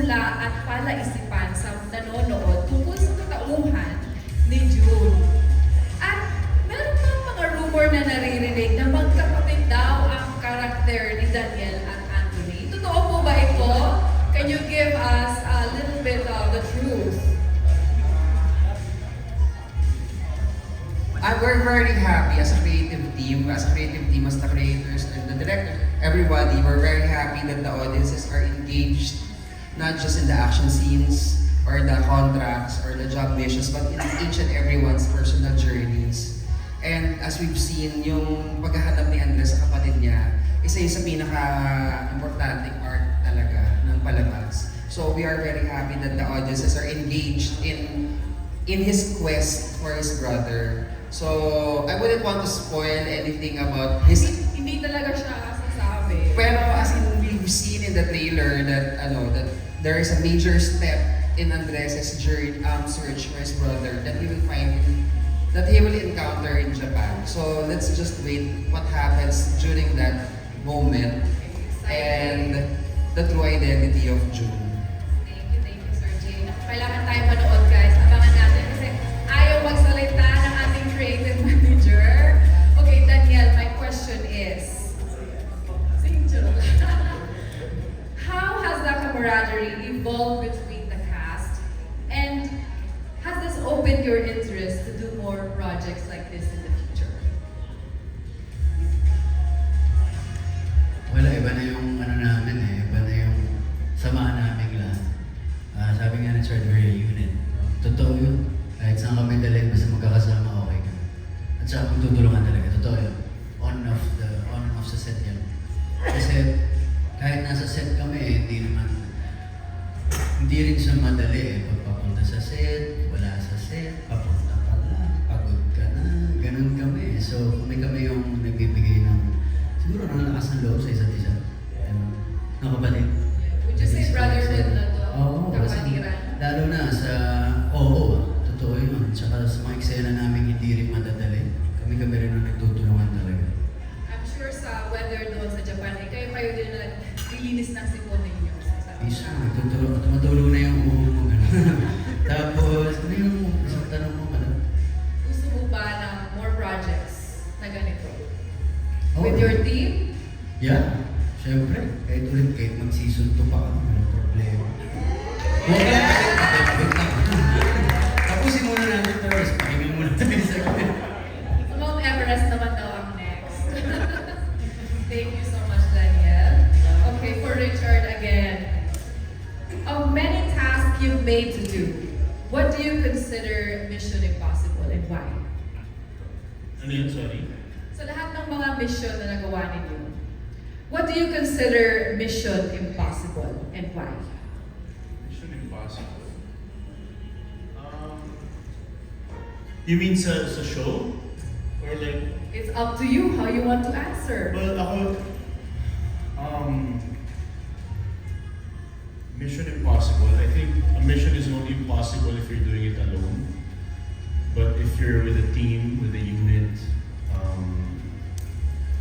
panunumala at palaisipan sa nanonood tungkol sa katauhan ni June. At meron pang mga rumor na naririnig na magkapatid daw ang karakter ni Daniel at Anthony. Totoo po ba ito? Can you give us a little bit of the truth? We're very happy as a creative team, as the creators and the director, everybody, we're very happy that the audiences are engaged, not just in the action scenes, or the contracts, or the job missions, but in each and everyone's personal journeys. And as we've seen, yung paghahanap ni Andres sa kapatid niya, isa yung sa pinaka-importanting art talaga ng palabas. So we are very happy that the audiences are engaged in his quest for his brother. So, I wouldn't want to spoil anything about his... Hindi talaga siya sasabi. Pero as in, we've seen in the trailer that that there is a major step in Andres' journey, search for his brother that he will find that he will encounter in Japan. So, let's just wait what happens during that moment and the true identity of June. Thank you, Sir Jay. Kailangan tayo manood, guys. Abangan natin kasi ayaw magsalita ng ating creative manager. Okay, Daniel, my question is, how has the camaraderie evolved between the cast? And has this opened your interest to do more projects like this in the future? Wala, iba na yung namin iba na yung samaan namin lahat. Sabi nga ni Sir, we're a unit. Totoo yun. Kahit saan kami dalhin, basta magkakasama, okay ka. At saka kung tutulungan talaga, totoo yun. On and off sa set yan. Kasi kahit nasa set kami, hindi rin siya madali Pagpapunta sa set, wala sa set, papunta ka lang, pagod ka na, ganun kami. So kami yung nagbibigay ng, siguro nalakas ng loob sa isa't isa. Ng kapatid. Would you say brotherhood na to? Oo, kasi Kapatiran? lalo na sa, totoo yun. Tsaka sa mga eksena namin hindi rin madadali. Kami rin ang nagtutulungan talaga. I'm sure sa weather doon sa Japan, kayo din na lilinis ng sipon ninyo. Mismo, tumatulong na yung uho mo. Tapos, ano yung isang tanong mo, madam? Gusto mo ba ng more projects na ganito? With your team? Yeah, syempre. Kahit mag-season 2 pa kami, walang problema. Okay. Tapusin muna natin ito, tapos pakinggan muna tayo sa akin. Mount Everest naman daw ang next. Thank you so much, Daniel. Okay, for Richard again. Of many tasks you've made to do, what do you consider mission impossible and why? Ano yun, sorry? Sa lahat ng mga mission na nagawa ninyo, what do you consider mission impossible and why? Mission Impossible. You mean sa show? Or like, It's up to you how you want to answer. well, ako, Mission Impossible, I think a mission is only possible if you're doing it alone. But if you're with a team, with a unit,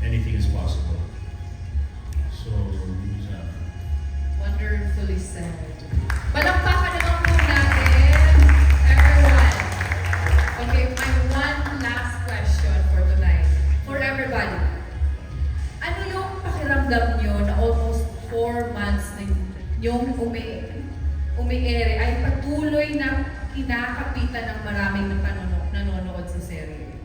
anything is possible. So, yun sa akin. Wonderfully said. Palakpakan naman po natin, everyone. Okay, my one last question for tonight. For everybody. Ano yung pakiramdam nyo na almost 4 months na yung umi-ere ay patuloy na kinakapitan ng maraming nanonood sa serye?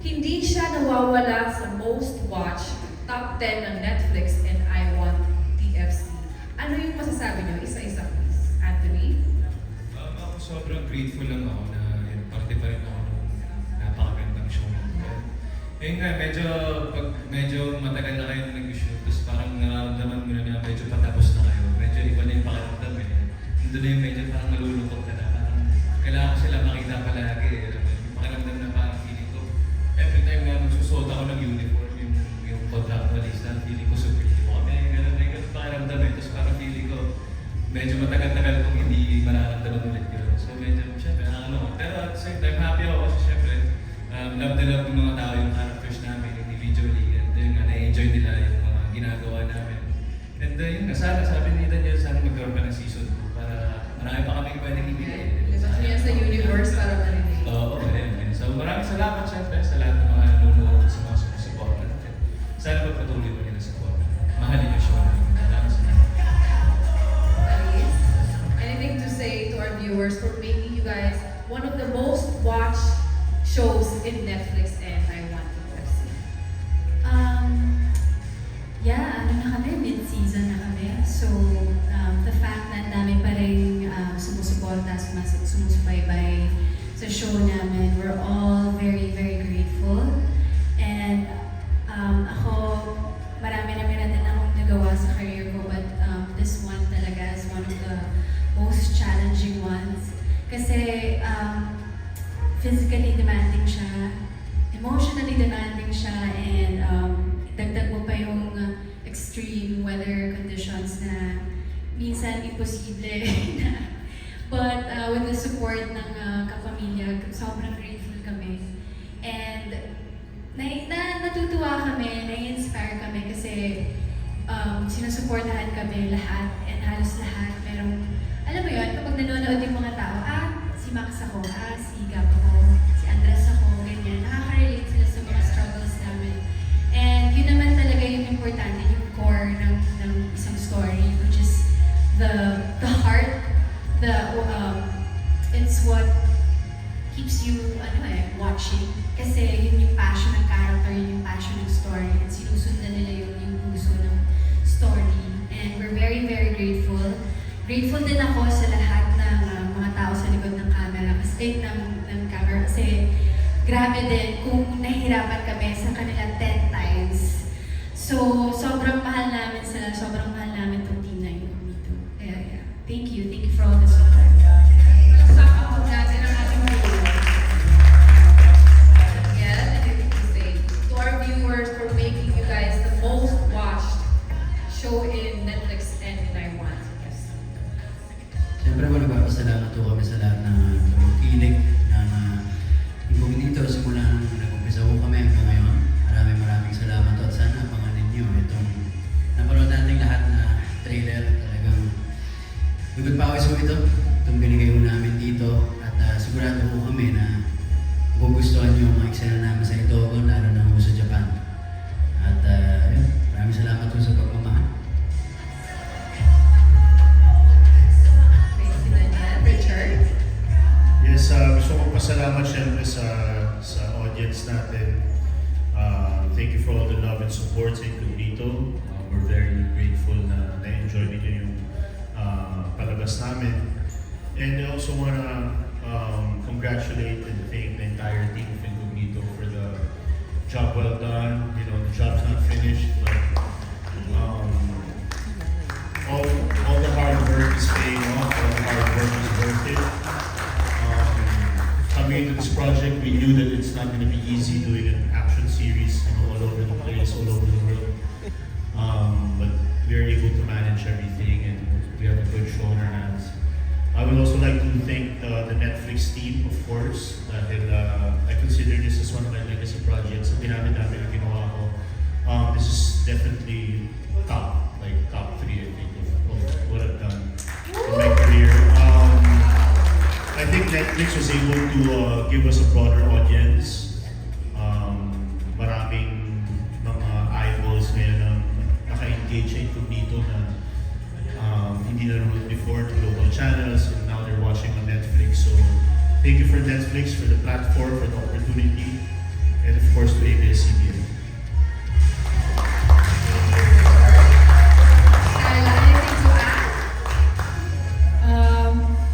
Hindi siya nawawala sa most watched top 10 ng Netflix and I Want TFC. Ano yung masasabi nyo? Isa-isa please. Anthony? Ako sobrang grateful lang ako na parte pa rin ako ng napakagandang show na ito. Ngayon nga, medyo matagal na kayo na nag-shoot, tapos parang nararamdaman mo na medyo patapos na kayo. Medyo iba na yung pakiramdam Nandun na yung medyo parang malulungkot ka na. Parang kailangan ko sila makita palagi. Yung pakiramdam na parang feeling ko, every time na magsusot ako ng uniform, yung contractualista, feeling ko super ko kami. Ganun pakiramdam Tapos parang feeling ko, medyo matagal-tagal kong hindi mararamdaman ulit yun. So medyo, syempre, pero at the same time, happy ako kasi syempre, love na love ng mga tao yung characters namin individually. And yun nga, na-enjoy nila yung mga ginagawa namin. And yun nga, sabi ni Daniel, sana magkaroon pa ng season 2. viewers for making you guys one of the most watched shows in Netflix and I Want to FC? Yeah, ano na kami, mid-season na kami. So, the fact na ang dami pa rin sumusuporta, sumusubaybay sa show namin, we're all very, very grateful. And ako, marami na din akong nagawa sa career ko, but this one talaga is one of the most challenging ones. Kasi physically demanding siya, emotionally demanding siya, and dagdag mo pa yung extreme weather conditions na minsan imposible na. But with the support ng kapamilya, sobrang grateful kami. And natutuwa kami, na-inspire kami kasi sinusuportahan kami lahat, and halos lahat merong, alam mo yun, kapag nanonood yung mga tao, si Max ako, si Gab ako, si Andres ako, ganyan, nakaka-relate sila sa mga struggles namin. And yun naman talaga yung importante, yung core ng isang story, which is the heart, it's what keeps you watching. Kasi yun yung passion ng character, yun yung passion ng story, and sinusundan nila yung puso ng story. And we're very, very grateful. Grateful din ako sa lahat ng mga tao sa likod ng camera, kasi ng camera, kasi grabe din kung nahihirapan kami sa kanila 10 times. So, sobrang mahal namin sila, sobrang mahal namin itong team na yun dito. Kaya, yeah. Thank you for all the support. Palakpakan po natin ang ating viewers. Again, anything to say to our viewers for making you guys the most watched show in Netflix and in I Want to FC? Siyempre, magpapasalamat po kami sa lahat ng tumukilig ng Incognito simula nung nag-umpisa po kami hanggang ngayon. Maraming salamat at sana abanganin niyo itong napanood natin lahat na trailer. Talagang lugod pa ako sa ito. Itong binigay mo namin dito at sigurado po kami na magugustuhan niyo ang mga eksena namin sa ito, lalo na po sa Japan. At yun, maraming salamat po sa pagmamahal. Richard? Yes, gusto ko pasalamat syempre sa audience natin. Thank you for all the love and support sa Incognito. We're very grateful na na-enjoy niyo yung palabas namin. And I also want to congratulate and thank the entire team of Incognito for the job well done. You know, the job's not finished, but all the hard work is paying off. All the hard work is worth it. Coming into this project, we knew that it's not going to be easy doing an action series, all over the place, all over the world. But we are able to manage everything, and we have a good show in our hands. I would also like to thank the Netflix team, of course, dahil I consider this as one of my legacy projects. Sa dinami-dami na ginawa ko, this is definitely top 3, I think, of what I've done in my career. I think Netflix was able to give us a broader audience. Maraming mga eyeballs ngayon na naka-engage sa Incognito na hindi nanonood before to local channels, and now they're watching on Netflix. So thank you for Netflix, for the platform, for the opportunity, and of course to ABS-CBN. Skyla, anything to add?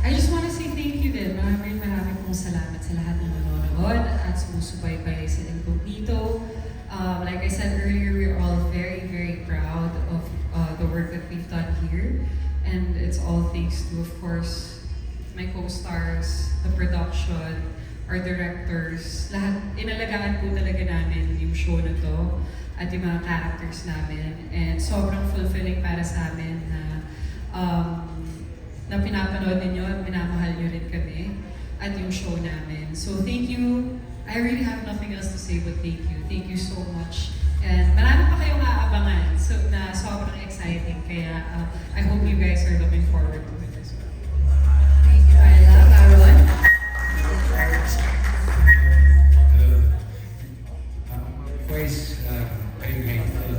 I just want to say thank you din. Maraming pong salamat sa lahat ng nanonood at sumusubaybay sa Incognito. Like I said earlier, we're all very, very proud of the work that we've done here. And it's all thanks to, of course, my co-stars, the production, our directors, lahat, inalagaan po talaga namin yung show na to at yung mga characters namin. And sobrang fulfilling para sa amin na pinapanood ninyo at minamahal nyo rin kami at yung show namin. So thank you. I really have nothing else to say but thank you. Thank you so much. And marami pa kayong aabangan na sobrang exciting. Kaya I hope you guys are looking forward to it as well. Thank you, Kyla. Baron? Likewise, very grateful.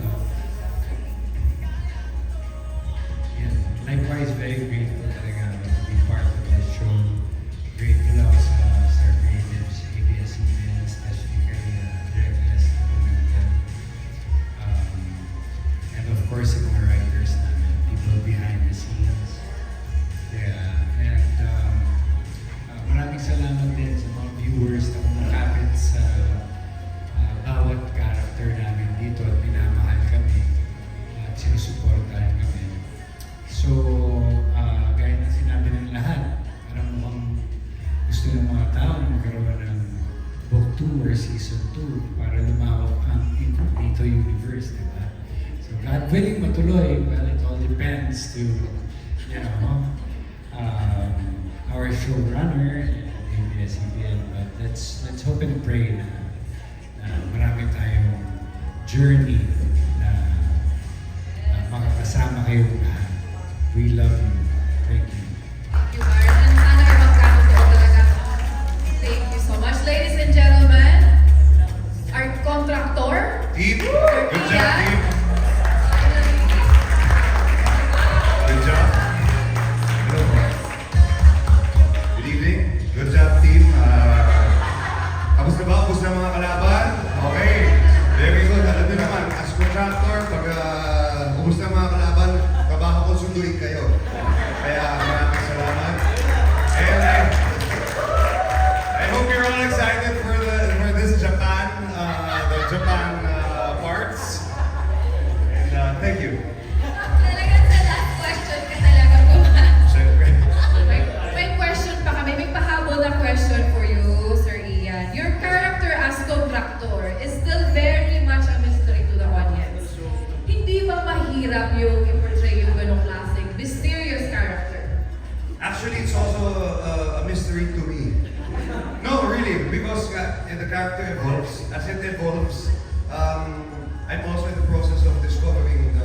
Yeah, likewise, very grateful talaga to be part of this show. willing matuloy, well, it all depends to, our showrunner, ABS-CBN. But let's hope and pray na marami tayong journey na makakasama kayong lahat. We love you. Thank you. Thank you, Aaron. And sana ay magkatotoo talaga. Thank you so much. Ladies and gentlemen, our contractor, Team, Sir good job, Ian. team. Good job. Hello po. Good evening. Good job, team. Tapos na ba? Tapos na mga kalaban? Okay. Very good. Alam niyo naman, as contractor, pag ubos na mga kalaban, trabaho ko sunduin kayo. Kaya maraming salamat. And I hope you're all excited for this Japan, the Japan parts. And thank you. Talagang sa last question ka talaga kumain. Siyempre. May question pa kami. May pahabol na question for you, Sir Ian. Your character as contractor is still very much a mystery to the audience. Hindi ba mahirap yung i-portray yung ganong classic, mysterious character? Actually, it's also a mystery to me. No, really, because the character evolves. As it evolves, I'm also in the process of discovering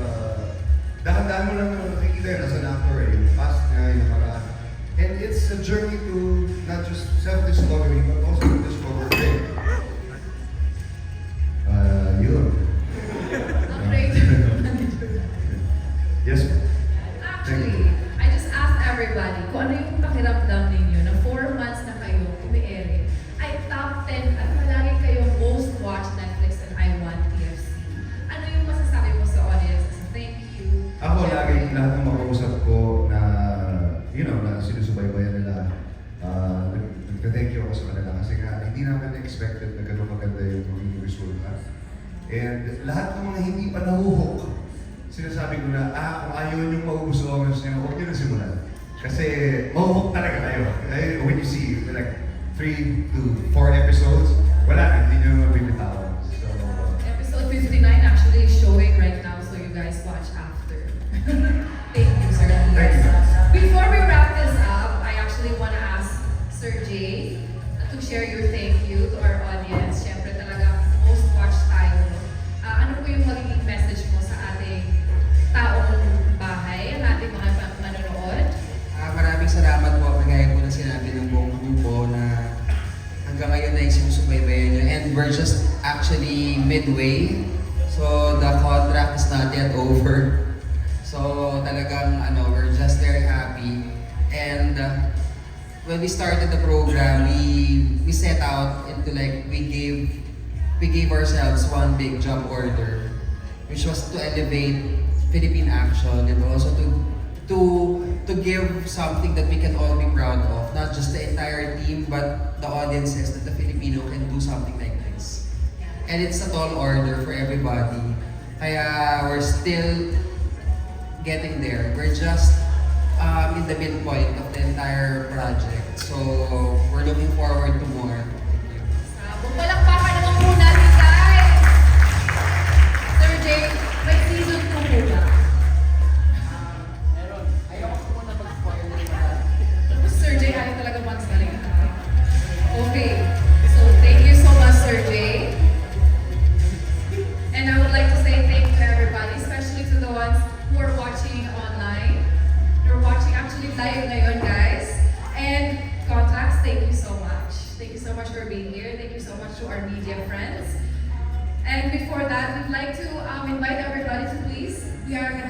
dahan-dahan mo lang nakikita yun as an actor, yung past niya, yung nakaraan. And it's a journey to not just self-discovery, but also to discover Ray. Yun. Afraid. Yes. Actually, I just asked everybody kung ano yung pakiramdam ninyo na 4 months na kayo umiere ay top 10 at palagi kayong most watched Netflix and I Want TFC. Ano yung masasabi mo sa audience as a thank you? Ako lagi lahat ng makausap ko na, na sinusubaybayan nila, nagka-thank you ako sa kanila kasi nga hindi namin expected na gano'ng maganda yung magiging resulta. And lahat ng mga hindi pa nahuhook, sinasabi ko na, kung ayaw niyong magugustuhan niyo, huwag niyo na simulan. Kasi mahuhook talaga kayo. When you see like 3 to 4 episodes, wala na, hindi niyo mabibitawan. So, Episode 59 actually is showing right now, so you guys watch after. Thank you, Sir. Thank you. Before we wrap this up, I actually want to ask Sir Jay to share your thank you to our audience. Siyempre talaga, most watched tayo. Ano po yung magiging message mo sa ating taong bahay, ang ating mga manonood? Maraming salamat po. Kagaya po na sinabi ng buong grupo na hanggang ngayon na isinusubaybayan nyo. And we're just actually midway. So the contract is not yet over. So talagang we're just very happy. And when we started the program, we set out into we gave ourselves one big job order, which was to elevate Philippine action and also to give something that we can all be proud of, not just the entire team, but the audiences, that the Filipino can do something like this. And it's a tall order for everybody. Kaya we're still getting there. We're just in the midpoint of the entire project. So we're looking forward to more. Palakpakan naman muna ni guys! Sir Jay, may season 2 muna. Sir Jay, ayaw talaga magsalita. Okay. So, thank you so much, Sir Jay. And I would like to say thank you to everybody, especially to the ones who are watching online. You're watching actually live ngayon, guys. And Contracts, thank you so much. Thank you so much for being here. Thank you so much to our media friends. And before that, we'd like to invite everybody to please, we are going to